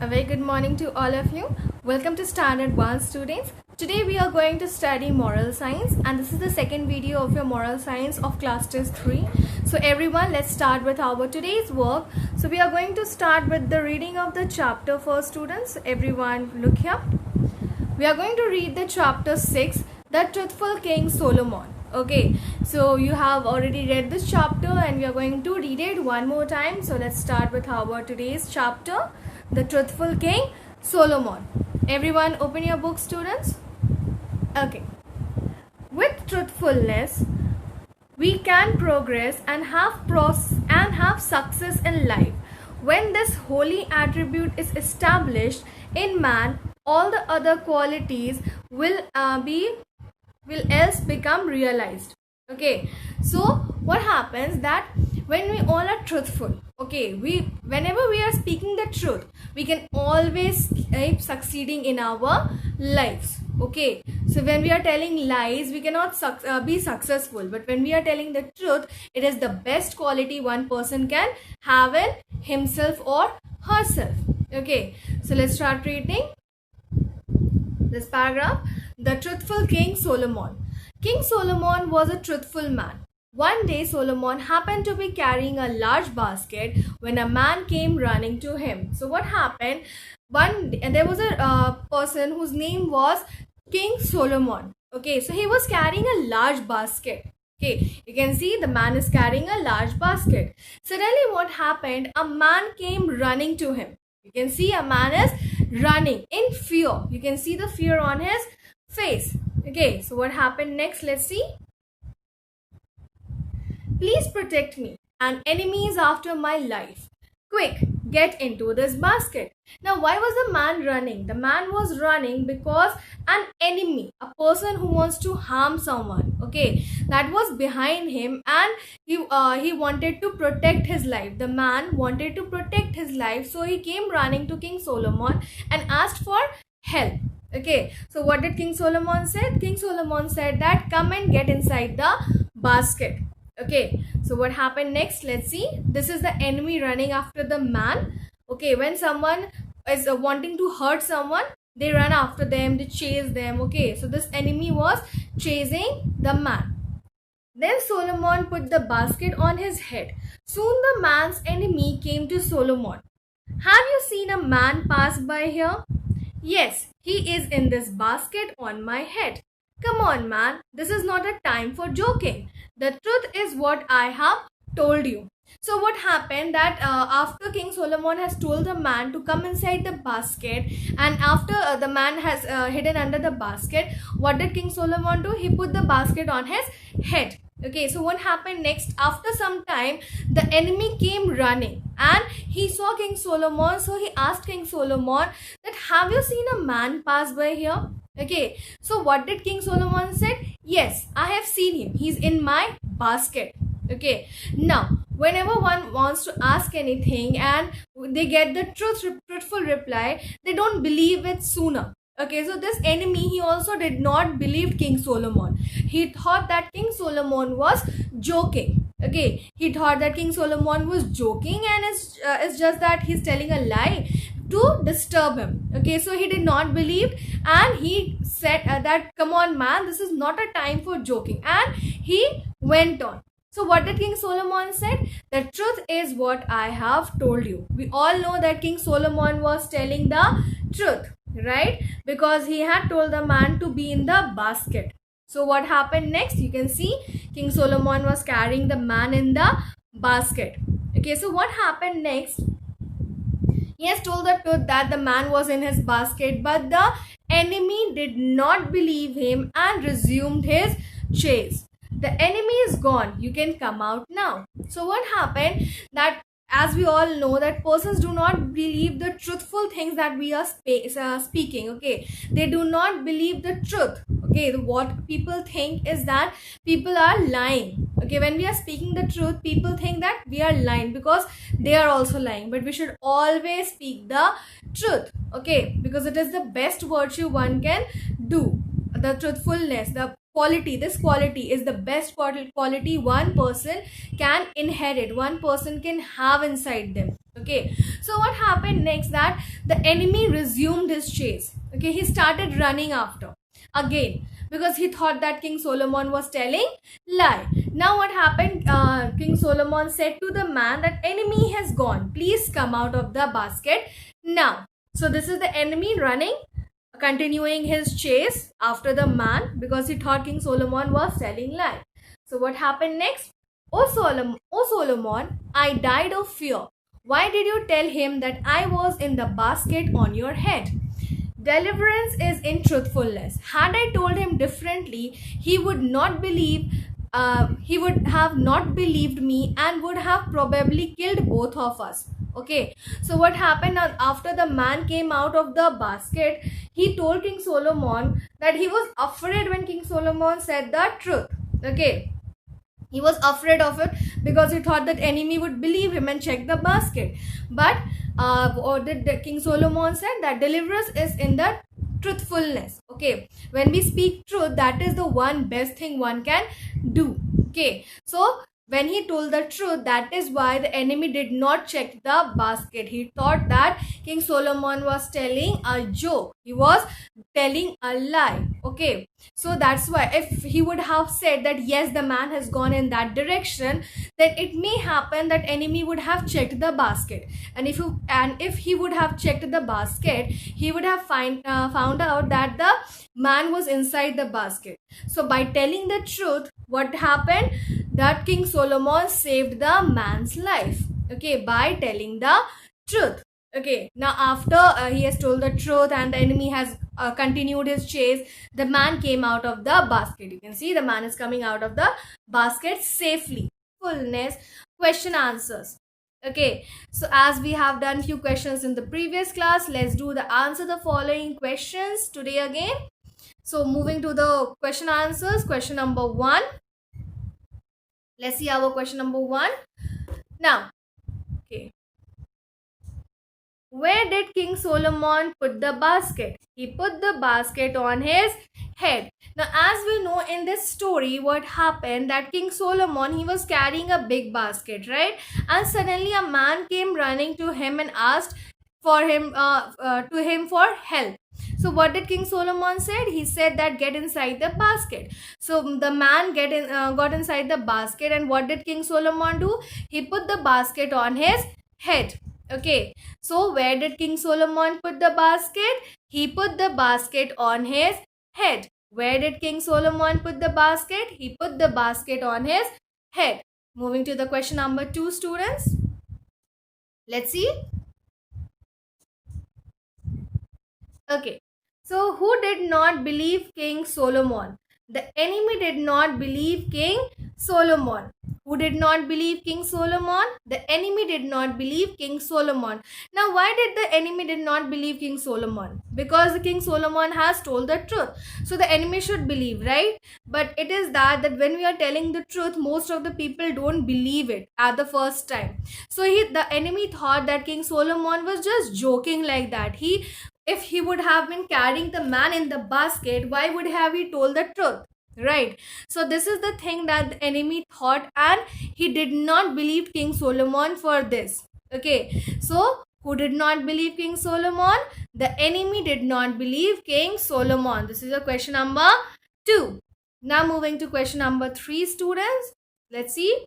A very good morning to all of you. Welcome to Standard 1 students. Today we are going to study moral science and this is the second video of your moral science of class test 3. So everyone, let's start with our today's work. So we are going to start with the reading of the chapter for students. Everyone look here. We are going to read the chapter 6, The Truthful King Solomon. Okay, so you have already read this chapter and we are going to read it one more time. So let's start with our today's chapter, The Truthful King Solomon. Everyone open your book, students. Okay. With truthfulness, we can progress and have success in life. When this holy attribute is established in man, all the other qualities will else become realized. Okay, so what happens that when we all are truthful, okay, whenever we are speaking the truth, we can always keep succeeding in our lives. Okay, so when we are telling lies, we cannot be successful, but when we are telling the truth, it is the best quality one person can have in himself or herself. Okay, so let's start reading this paragraph. The Truthful King Solomon. King Solomon was a truthful man. One day Solomon happened to be carrying a large basket when a man came running to him. So what happened? There was a person whose name was King Solomon. Okay, so he was carrying a large basket. Okay, you can see the man is carrying a large basket. Suddenly what happened? A man came running to him. You can see a man is running in fear. You can see the fear on his face. Okay, so what happened next? Let's see. Please protect me. An enemy is after my life. Quick, get into this basket. Now, why was the man running? The man was running because an enemy, a person who wants to harm someone, okay, that was behind him, and he wanted to protect his life. The man wanted to protect his life, so he came running to King Solomon and asked for help. Okay, so what did King Solomon said? King Solomon said that come and get inside the basket. Okay, so what happened next? Let's see. This is the enemy running after the man. Okay, when someone is wanting to hurt someone, they run after them, they chase them. Okay, so this enemy was chasing the man. Then Solomon put the basket on his head. Soon the man's enemy came to Solomon. Have you seen a man pass by here? Yes, he is in this basket on my head. Come on, man, this is not a time for joking. The truth is what I have told you. So what happened that after King Solomon has told the man to come inside the basket, and after the man has hidden under the basket, what did King Solomon do? He put the basket on his head. Okay, so what happened next? After some time, the enemy came running and he saw King Solomon. So he asked King Solomon that have you seen a man pass by here? Okay, so what did King Solomon said? Yes, I have seen him. He's in my basket. Okay, now whenever one wants to ask anything and they get the truthful reply, they don't believe it sooner. Okay, so this enemy, he also did not believe King Solomon. He thought that King Solomon was joking. Okay, he thought that King Solomon was joking and it's just that he's telling a lie to disturb him. Okay, so he did not believe and he said that come on man, this is not a time for joking, and he went on. So what did King Solomon said? The truth is what I have told you. We all know that King Solomon was telling the truth, right? Because he had told the man to be in the basket. So what happened next? You can see King Solomon was carrying the man in the basket. Okay, so what happened next? He has told the truth that the man was in his basket, but the enemy did not believe him and resumed his chase. The enemy is gone. You can come out now. So what happened that as we all know that persons do not believe the truthful things that we are speaking. Okay, they do not believe the truth. Okay, what people think is that people are lying. Okay, when we are speaking the truth, people think that we are lying because they are also lying, but we should always speak the truth. Okay, because it is the best virtue one can do. The truthfulness, the quality, this quality is the best quality one person can inherit, one person can have inside them. Okay, so what happened next, that the enemy resumed his chase. Okay, he started running after again because he thought that King Solomon was telling lie. Now what happened, King Solomon said to the man that enemy has gone, please come out of the basket now. So this is the enemy running, continuing his chase after the man because he thought King Solomon was telling lie. So what happened next? O Solomon, I died of fear. Why did you tell him that I was in the basket on your head? Deliverance is in truthfulness. Had I told him differently, he would not believe. He would have not believed me and would have probably killed both of us. Okay, so what happened after the man came out of the basket? He told King Solomon that he was afraid when King Solomon said the truth. Okay, he was afraid of it because he thought that enemy would believe him and check the basket. But or the King Solomon said that deliverance is in the truthfulness. Okay, when we speak truth, that is the one best thing one can do. Okay, so when he told the truth, that is why the enemy did not check the basket. He thought that King Solomon was telling a joke, he was telling a lie. Okay, so that's why if he would have said that yes, the man has gone in that direction, then it may happen that enemy would have checked the basket. And if he would have checked the basket, he would have found out that the man was inside the basket. So by telling the truth, what happened, that King Solomon saved the man's life. Okay, by telling the truth. Okay, now after he has told the truth and the enemy has continued his chase, the man came out of the basket. You can see the man is coming out of the basket safely. Fullness, question answers. Okay, so as we have done few questions in the previous class, let's do the answer the following questions today again. So moving to the question answers, question number 1. Let's see our question number 1. Now, okay, where did King Solomon put the basket? He put the basket on his head. Now, as we know in this story, what happened, that King Solomon, he was carrying a big basket, right? And suddenly a man came running to him and asked for him to him for help. So what did King Solomon said? He said that get inside the basket. So the man got inside the basket, and what did King Solomon do? He put the basket on his head. Okay, so where did King Solomon put the basket? He put the basket on his head. Where did King Solomon put the basket? He put the basket on his head. Moving to the question number 2, students. Let's see. Okay, so who did not believe King Solomon? The enemy did not believe King Solomon. Who did not believe King Solomon? The enemy did not believe King Solomon. Now, why did the enemy did not believe King Solomon? Because the King Solomon has told the truth. So the enemy should believe, right? But it is that when we are telling the truth, most of the people don't believe it at the first time. So the enemy thought that King Solomon was just joking like that. If he would have been carrying the man in the basket, why would have he told the truth? Right. So this is the thing that the enemy thought, and he did not believe King Solomon for this. Okay. So who did not believe King Solomon? The enemy did not believe King Solomon. This is a question number 2. Now moving to question number 3, students. Let's see.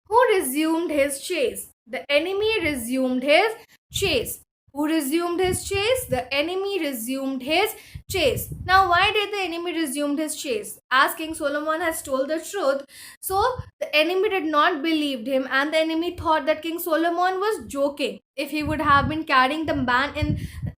Who resumed his chase? The enemy resumed his chase. Who resumed his chase? The enemy resumed his chase. Now, why did the enemy resume his chase? As King Solomon has told the truth, so the enemy did not believe him, and the enemy thought that King Solomon was joking. If he would have been carrying the man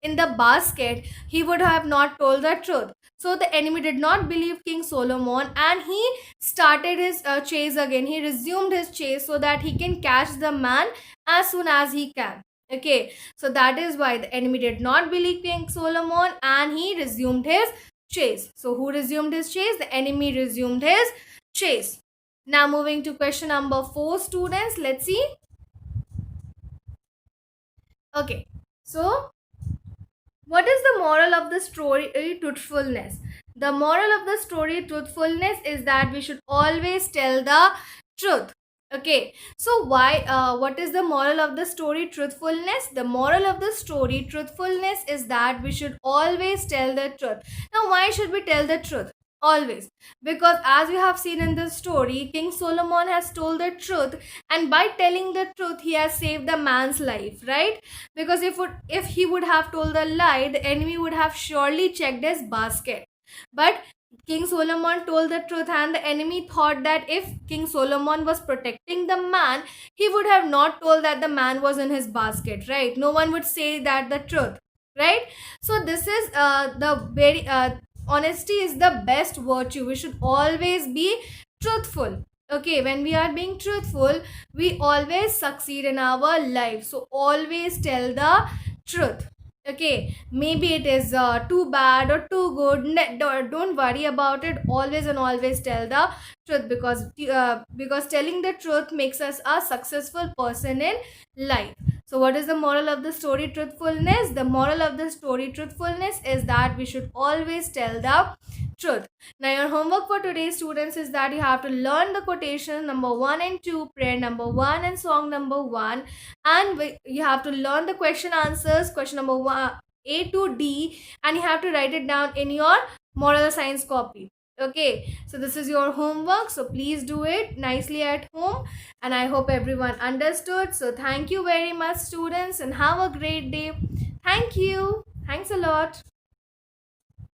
in the basket, he would have not told the truth. So the enemy did not believe King Solomon, and he started his chase again. He resumed his chase so that he can catch the man as soon as he can. Okay, so that is why the enemy did not believe King Solomon, and he resumed his chase. So who resumed his chase? The enemy resumed his chase. Now moving to question number 4, students. Let's see. Okay, so what is the moral of the story? Truthfulness. The moral of the story, truthfulness, is that we should always tell the truth. Okay, so what is the moral of the story truthfulness? The moral of the story truthfulness is that we should always tell the truth. Now, why should we tell the truth? Always. Because as you have seen in the story, King Solomon has told the truth, and by telling the truth, he has saved the man's life, right? Because if he would have told the lie, the enemy would have surely checked his basket. But King Solomon told the truth, and the enemy thought that if King Solomon was protecting the man, he would have not told that the man was in his basket, right? No one would say that the truth, right? So, this is the very honesty is the best virtue. We should always be truthful. Okay, when we are being truthful, we always succeed in our life. So, always tell the truth. Okay, maybe it is too bad or too good. Don't worry about it. Always and always tell the truth, because telling the truth makes us a successful person in life. So what is the moral of the story truthfulness? The moral of the story truthfulness is that we should always tell the truth. Now your homework for today, students, is that you have to learn the quotation number 1 and 2, prayer number 1 and song number 1, and you have to learn the question answers, question number 1 A to D, and you have to write it down in your moral science copy. Okay, so this is your homework, so please do it nicely at home, and I hope everyone understood. So thank you very much, students, and have a great day. Thank you. Thanks a lot.